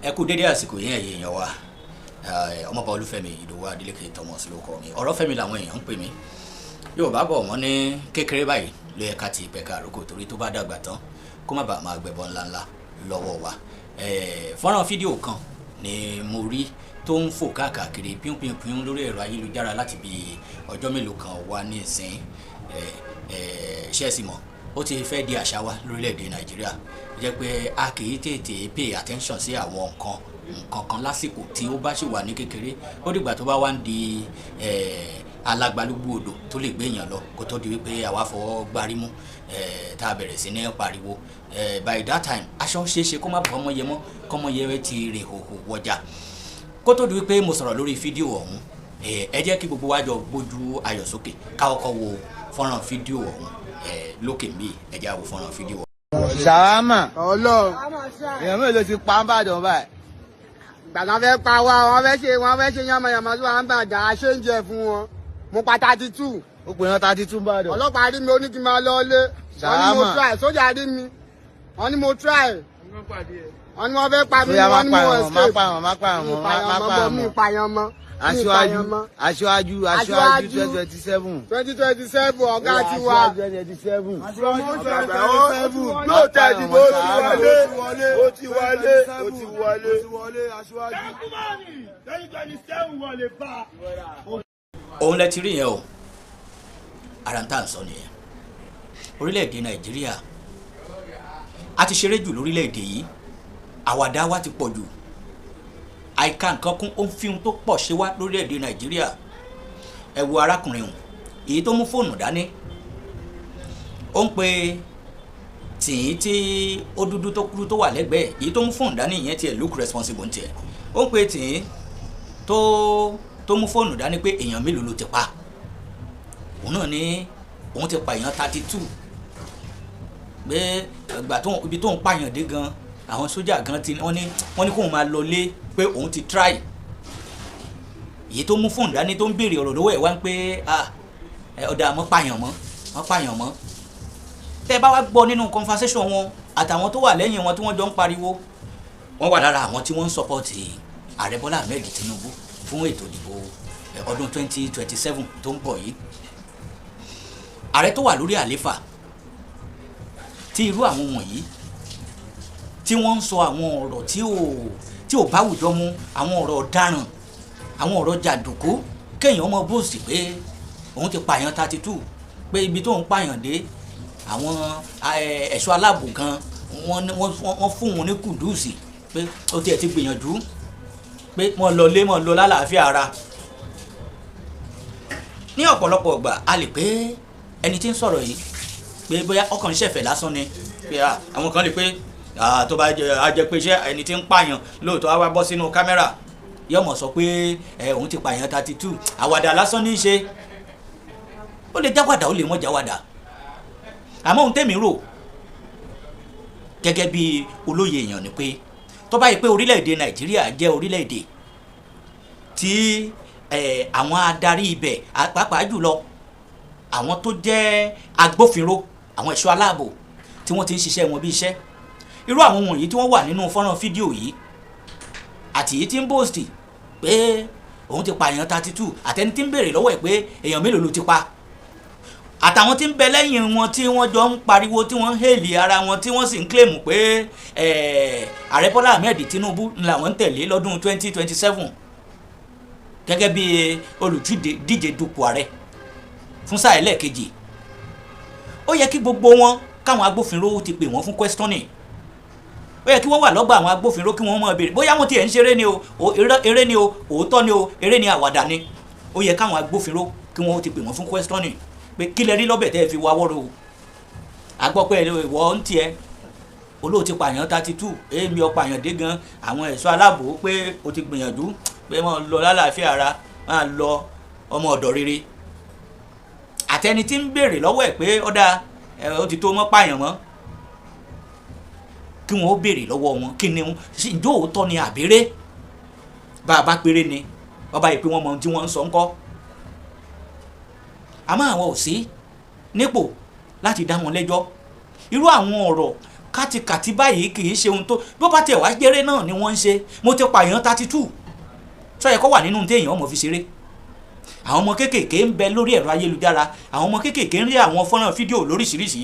ẹ kú dédé àsìkò yẹn ẹ̀yin èèyàn wa ọmọọba Olúfẹ́mi Ìdòwú Adélékè Thomas ló kọ mi ọ̀rọ̀ Fẹ́mi làwọn èèyàn ń pè mí Yorùbá bọ̀ wọ́n ní kékeré báyìí ló yẹ ká ti ìpẹ̀ka àrókò torí tó bá dàgbà tán kó má bàa máa gbẹ̀bọ ńláńlá lọ́wọ́ wa fọ́nrán fídíò kan ni mo rí tó ń fò káàkiri píún lórí ẹ̀rọ ayélujára láti bí ọjọ́ mélòó kan wá ní ìsìn ṣẹ́ẹ̀sì mọ́ ó ti fẹ́ di àṣà wa lórílẹ̀‐èdè Nàìjíríà jẹ́ pé a kì í tètè pay attention sí àwọn nǹkan kan lásìkò tí ó bá sì wà ní kékeré ó dìgbà tó bá wá ń di alágbálúgbú odò tó lè gbé èèyàn lọ kó tó di wípé àwa fọwọ́ gbárí mú tá a bẹ̀rẹ̀ sí ní pariwo by that time aṣọ ṣeéṣe kó má bọ́ ọmọ yẹ mọ́ kọ́mọ yẹ ti rè hòhò wọjà kó tó di wípé mo sọ̀rọ̀ lórí fídíò ọ̀hún ẹ jẹ́ kí gbogbo wa jọ gbójú ayọ̀ sókè ká kọ́kọ́ wo fọ́nrán fídíò ọ̀hún lókè mi ẹ jẹ́ á wo fọ́nrán fídíò. Ṣàwámà Ọlọ́run èèyàn mélòó ti pa ń bàdàn báyìí. gbàdá fẹ́ pa wá wọ́n fẹ́ ṣe yánmayàmá tí wọ́n ń bàjá aṣẹ́ǹjẹ fún wọn mo pa 32. ó pè wọ́n 32 bàdàn. ọlọ́pàá rí mi ó ní kí n máa lọ ilé wọ́n ní mo try sójà rí mi wọ́n ní mo try wọ́n ní wọ́n fẹ́ pa mí wọ́n ní mo escape. má pa àwọn mi ìpààyàn mọ́. aṣáájú 2027 ọ̀gá ti wá. 2027 ló tẹ̀ ìdìbò ó ti wọlé aṣáájú. òun lẹ ti rí yẹn o ara ń tà ń sọ nìyẹn orílẹ̀-èdè Nàìjíríà a ti ṣeré jù lórílẹ̀-èdè yìí àwàdà wa ti pọ̀ jù àìka nǹkan kún ó ń fi ohun tó pọ̀ ṣe wá lórílẹ̀‐èdè Nàìjíríà ẹ wo arákùnrin ọ̀hún èyí tó mú fóònù dání ó ń pe tìyín tí ó dúdú tó kúrú tó wà lẹ́gbẹ̀ẹ́ èyí tó mú fóònù dání ìyẹn tiẹ̀ look responsible ń tiẹ̀ ó ń pe tìyín tó mú fóònù dání pé èèyàn mélòó ló ti pa òun náà ní òun ti pa èèyàn 32 pé ìgbà tó ibi tó ń pààyàn dé gan àwọn sójà gan ti wọ́n ní kóun máa lọ lé pé òun ti try èyí tó mú fóònù dání tó ń béèrè ọ̀rọ̀ lọ́wọ́ ẹ̀ wá ń pé ọ̀dà mọ́ pààyàn mọ́ tẹ́ bá wá gbọ́ nínú conversation wọn àtàwọn tó wà lẹ́yìn wọn tí wọ́n jọ ń pariwo wọ́n wà lára àwọn tí wọ́n ń support ààrẹ Bọ́lá Ahmed Tinubu fún ètò ìdìbò ọdún 2027 tó ń bọ̀ yìí ààrẹ tó wà lórí àléfà tí irú àwọn wọ̀nyí tí wọ́n ń sọ àwọn ọ̀rọ̀ tí ò bá àwùjọ mu àwọn ọ̀rọ̀ ọ̀daràn àwọn ọ̀rọ̀ jàǹdùkú kéèyàn ọmọ bóòsì pé òun ti pààyàn 32 pé ibi tó ń pààyàn dé àwọn ẹ̀ṣọ́ aláàbò kan wọ́n fún wọn ní kùdùsì pé ó tiẹ̀ ti gbìyànjú pé mọ̀ lọ lálàáfíà ara ní ọ̀pọ̀lọpọ̀ ìgbà a lè pé ẹni tí ń sọ̀rọ̀ yìí pé bóyá ọkàn ṣẹ̀fẹ̀ lásán ni pé àwọn kan lè pé tó bá jẹ pé iṣẹ́ ẹni tí ń pààyàn lóòótọ́ á wá bọ́ sínú kámẹ́rà yóò mọ̀ sọ pé òun ti pààyàn 32 àwàdà lásán ní í ṣe ó lè jáwàdà ó lè mọ̀ jáwàdà àmọ́ ohun tèmi rò gẹ́gẹ́ bí olóye èèyàn ni pé tó bá yẹ pé orílẹ̀-èdè Nàìjíríà jẹ́ orílẹ̀-èdè tí àwọn adarí ibẹ̀ pàápàá jùlọ àwọn tó jẹ́ agbófinró àwọn ẹ̀ṣọ́ aláàbò tí wọ́n ti ń ṣiṣẹ́ wọn bí iṣẹ́ irú àwọn wọ̀nyí tí wọ́n wà nínú fọ́nrán fídíò yìí àti èyí tí ń bóòsì pé òun ti pààyàn 32 àtẹni tí ń béèrè lọ́wọ́ ẹ̀ pé èèyàn mélòó ló ti pa àtàwọn tí ń bẹ lẹ́yìn wọn tí wọ́n jọ ń pariwo tí wọ́n ń hèlì ara wọn tí wọ́n sì ń kílèmù pé ààrẹ Bọ́lá Ahmed Tinubu làwọn ń tẹ̀lé lọ́dún 2027 gẹ́gẹ́ bí olùdíje dupò ààrẹ fún sáà ẹlẹ́ẹ̀kejì ó yẹ kí gbogbo wọn káwọn agbófinró ti pè wọ́n fún questioning ó yẹ kí wọ́n wà lọ́gbà àwọn agbófinró kí wọ́n mọ̀ béèrè bóyá wọ́n tiẹ̀ ń ṣeré ni o eré ni o òótọ́ ni o eré ni àwàdà ni ó yẹ káwọn agbófinró kí wọ́n ti pè wọ́n fún questioning pé kí lẹ rí lọ́bẹ̀ tẹ́ ẹ fi wá wọ́rọ̀ o agbọ́ pé ìwọ ń tiẹ̀ olóò ti pààyàn 32 èmi ọ̀pọ̀ àyàn dé gan àwọn ẹ̀ṣọ́ aláàbò pé o ti gbìyànjú pé wọ́n lọ lálàáfíà ara máa lọ ọmọ ọ̀dọ̀ rere àtẹni tí ń béèrè lọ́wọ́ ẹ̀ pé ọ̀dà ó ti tó mọ́ pààyàn mọ́ kí wọ́n ó béèrè lọ́wọ́ wọn kí ni ìjọ òótọ́ ni àbérè bá a bá péré ni ọba ìpè wọn mọ ohun tí wọ́n ń sọ ńkọ́ àmọ́ àwọn ò sí nípò láti dá wọn lẹ́jọ́ irú àwọn ọ̀rọ̀ kátikàti báyìí kì í ṣe ohun tó bó bá tiẹ̀ wá jẹ́rẹ́ náà ni wọ́n ń ṣe. Mo ti pààyàn 32 sọ yẹ kó wà nínú téèyàn ọmọ fi ṣeré. Àwọn ọmọ kéékèèké ń bẹ lórí ẹ̀rọ ayélujára, àwọn ọmọ kéékèèké ń rí àwọn fọ́nrán fídíò lóríṣiríṣi.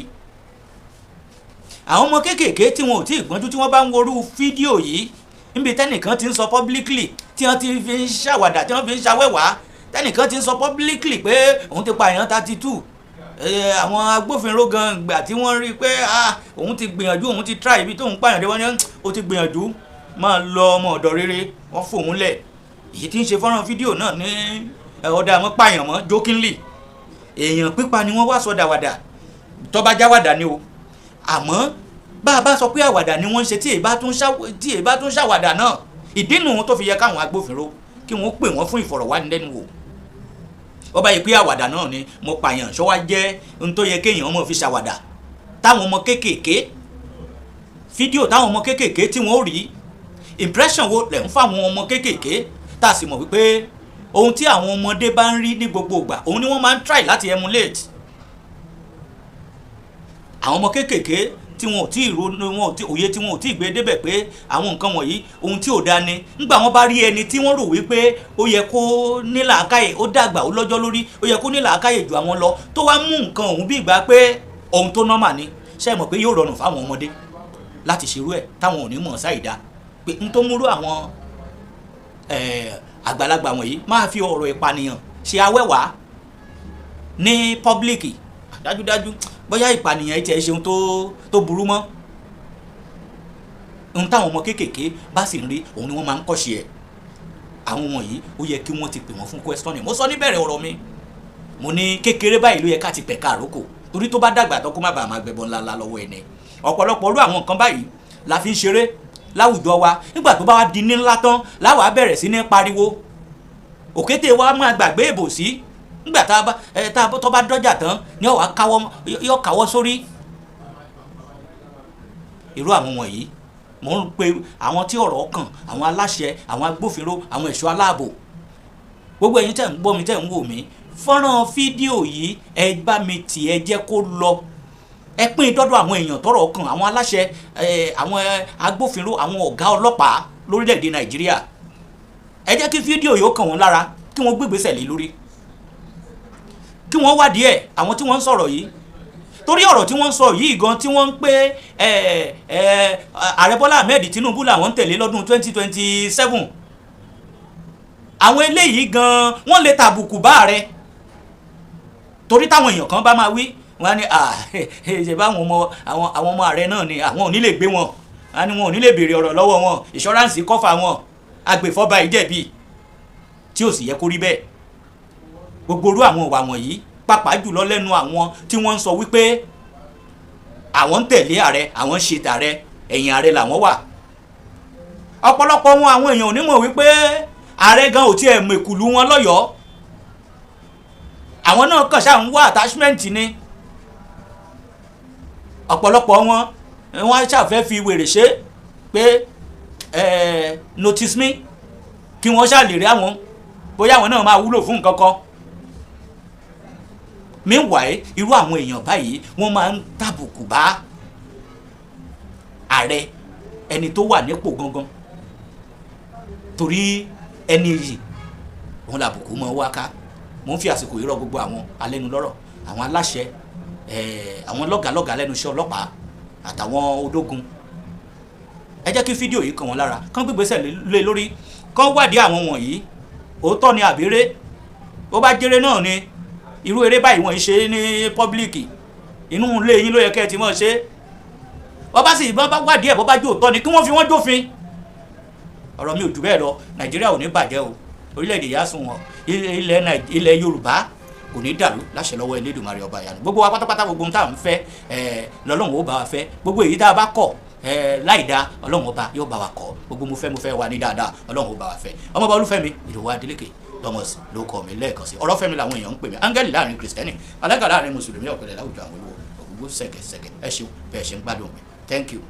Àwọn ọmọ kéékèèké tí wọn ò tí ì gbọ́njú tí wọ́n bá ń worú fídíò yìí níbi tẹ́nìkan ti ń sọ publicly tí wọ́n ti fi ń ṣàwàdà tí wọ́n fi ń ṣàwẹ́wàá, tẹ́nìkan ti ń sọ publicly pé òun ti pààyàn 32. Àwọn agbófinró gan gbà tí wọ́n rí i pé òun ti gbìyànjú, òun ti try ibi tóun pààyàn dé, wọ́n ní ó ti gbìyànjú, máa lọ ọmọ ọ̀dọ̀ rere, wọ́n fòun lẹ̀. Èyí tí ń ṣe fọ́nrán fídíò náà ní ọ̀dà àwọn pààyàn mọ́ jokingly. Èèyàn pípa ni wọ́n wá sọ dàwàdà tó bá jáwàdà ni o. Àmọ́ bá a bá sọ pé àwàdà ni wọ́n ń ṣe tí èyí bá tún ṣàwàdà náà, ìdí nù tó fi yẹ káwọn agbófinró kí wọ́n pè wọ́n fún ìfọ̀rọ̀wánilẹ́nuwò. Ó bá yẹ pé àwàdà náà ni mo pààyàn ṣọ́wá jẹ́ ohun tó yẹ kéèyàn ọmọ fi ṣàwàdà. Táwọn ọmọ kéékèèké fídíò táwọn ọmọ kéékèèké tí wọ́n rí, impression wo lẹ̀ ń fáwọn ọmọ kéékèèké tá a sì mọ̀ wípé ohun tí àwọn ọmọdé bá ń rí ní gbogbo ìgbà òun ni wọ́n máa ń try láti emulate. Àwọn ọmọ kéékèèké tí wọn ò tí ì ronú, òye tí wọn ò tí ì gbé débẹ̀ pé àwọn nǹkan wọ̀nyí ohun tí ò dáa ni. Nígbà wọn bá rí ẹni tí wọ́n rò wípé ó yẹ kó ní làákàyè, ó dàgbà, ó lọ́jọ́ lórí, ó yẹ kó ní làákàyè ju àwọn lọ, tó wá mú nǹkan òun bí ìgbà pé ohun tó normal ni, ṣé mọ̀ pé yóò rọrùn fáwọn ọmọdé láti ṣerú ẹ̀ táwọn ò ní mọ̀ ṣáìdá pé n tó múrú àwọn àgbàlagbà wọ̀nyí máa fi ọ̀rọ̀ ìpànìyàn ṣe awẹ́wàá ní pọ́blíkì. Dájúdájú bóyá ìpànìyàn tiẹ̀ ṣe ohun tó burú mọ́. Ohun táwọn ọmọ kéékèèké bá sì ń rí òun ni wọ́n máa ń kọ́ṣe ẹ̀. Àwọn wọ̀nyí ó yẹ kí wọ́n ti pè wọ́n fún question. Mo sọ níbẹ̀rẹ̀ ọ̀rọ̀ mi, mo ní kékeré báyìí ló yẹ ká ti pẹ̀ka àrókò, torí tó bá dàgbà tó kó má bàa máa gbẹbọ ńláńlá lọ́wọ́ ẹni. Ọ̀pọ̀lọpọ̀ irú àwọn nǹkan báyìí la fi ń ṣeré láwùjọ wa. Nígbà tó bá wá di ní ńlá tán láwa bẹ̀rẹ̀ sí ní pariwo. Òkété wa máa gbàgbé ìbòsí. Nígbà tó bá dọ́jà tán ni yóò káwọ́ sórí. Irú àwọn wọ̀nyí mo ń pe àwọn tí ọ̀rọ̀ kàn, àwọn aláṣẹ, àwọn agbófinró, àwọn ẹ̀ṣọ́ aláàbò, gbogbo ẹ̀yin tẹ̀ ń gbọ́ mi tẹ̀ ń wò mí, fọ́nrán fídíò yìí ẹ bá mi tì, ẹ jẹ́ kó lọ, ẹ pín dọ́dọ̀ àwọn èèyàn tọ́rọ̀ kàn, àwọn aláṣẹ, àwọn agbófinró, àwọn ọ̀gá ọlọ́pàá lórílẹ̀‐èdè Nàìjíríà. Ẹ jẹ́ kí fídíò yìí ó kàn wọ́n lára, kí wọ́n gbé ìgbésẹ̀ lé lórí, kí wọ́n wádìí ẹ̀ àwọn tí wọ́n ń sọ̀rọ̀ yìí. Torí ọ̀rọ̀ tí wọ́n ń sọ yìí gan, tí wọ́n ń pé ààrẹ Bọ́lá Ahmed Tinubu làwọn ń tẹ̀lé lọ́dún 2027, àwọn eléyìí gan wọ́n lè tàbùkù bá ààrẹ. Torí táwọn èèyàn kan bá máa wí, wọ́n á ní ṣe bá àwọn ọmọ ààrẹ náà ni àwọn ò ní lè gbé wọn, á ní wọn ò ní lè béèrè ọ̀rọ̀ lọ́wọ́ wọn, ìṣọ́ránsì kọ́fà wọn, agbèfọ́ba ìjẹ̀bi, tí ò sì yẹ kó rí bẹ́ẹ̀. Gbogbo orú àwọn ìwà wọ̀nyí pàápàá jùlọ lẹ́nu àwọn tí wọ́n ń sọ wípé àwọn ń tẹ̀lé ààrẹ, àwọn ń ṣe tààrẹ, ẹ̀yìn ààrẹ làwọn wà. Ọ̀pọ̀lọpọ̀ wọn àwọn èèyàn ò ní mọ̀ wípé ààrẹ gan ò tiẹ̀ mẹ̀kùlù wọn lọ́yọ̀ọ́. Àwọn náà kàn ṣáà ń wá attachment ni. Ọ̀pọ̀lọpọ̀ wọn wọ́n ṣàfẹ́ fi wèrè ṣe pé notice me, kí wọ́n ṣàlè rí àwọn bóyá àwọn náà máa wúlò fún nǹkan kan. Meanwhile, irú àwọn èèyàn báyìí wọ́n máa ń tàbùkù bá ààrẹ, ẹni tó wà nípò gangan, torí ẹni yìí òun làbùkù mọ́ wá ká. Mo ń fi àsìkò yìí rọ̀ gbogbo àwọn alẹ́nulọ́rọ̀, àwọn aláṣẹ, àwọn lọ́gàlọ́gà lẹ́nu iṣẹ́ ọlọ́pàá àtàwọn ológun. Ẹ jẹ́ kí fídíò yìí kàn wọ́n lára, kán gbégbésẹ̀ lé lórí, kán wádìí àwọn wọ̀nyí òótọ́ ni àbíré. Bó bá jẹ́rẹ́ náà ni irú eré báyìí wọ́n ń ṣe ní pọ́blíkì, inú ilé yín ló yẹ kẹ́ ẹ ti mọ̀ ṣe. Bó bá sì bá wádìí ẹ̀ bó bá jó òótọ́ ni kí wọ́n fi wọ́n jófin. Ọ̀rọ̀ mi ò jù bẹ́ẹ̀ lọ. Nàìjíríà ò ní bàjẹ́ o, orílẹ̀-èdè yà sùn wọn, ilẹ̀ Yorùbá kò ní dàrú láṣẹ lọ́wọ́ Elédùmarè ọba ìyanu. Gbogbo wa pátápátá gbogbo ohun tá à ń fẹ́ lọ́lọ́run ó bá wa fẹ́. Gbogbo èyí tá a bá kọ̀ láìda Ọlọ́run ọba yóò bá wa kọ̀. Gbogbo mo fẹ́ wa ní dáadáa Ọlọ́run ó bá wa fẹ́. Ọmọọba Olúfẹ́mi Ìdòwú Adélékè Thomas ló kọ mi lẹ́ẹ̀kan sí. Ọ̀rọ̀fẹ́mi làwọn èèyàn ń pè mí, áńgẹ́lì láàrin kìrìsìtẹ́nì, alága láàrin mùsùlùmí, ọ̀pẹ̀lẹ̀ láwùjọ àwọn olówó, ògúngbó sẹ̀kẹ̀sẹ̀kẹ̀. Ẹ ṣeun bẹ́ẹ̀ ṣe ń gbádùn mi. Thank you.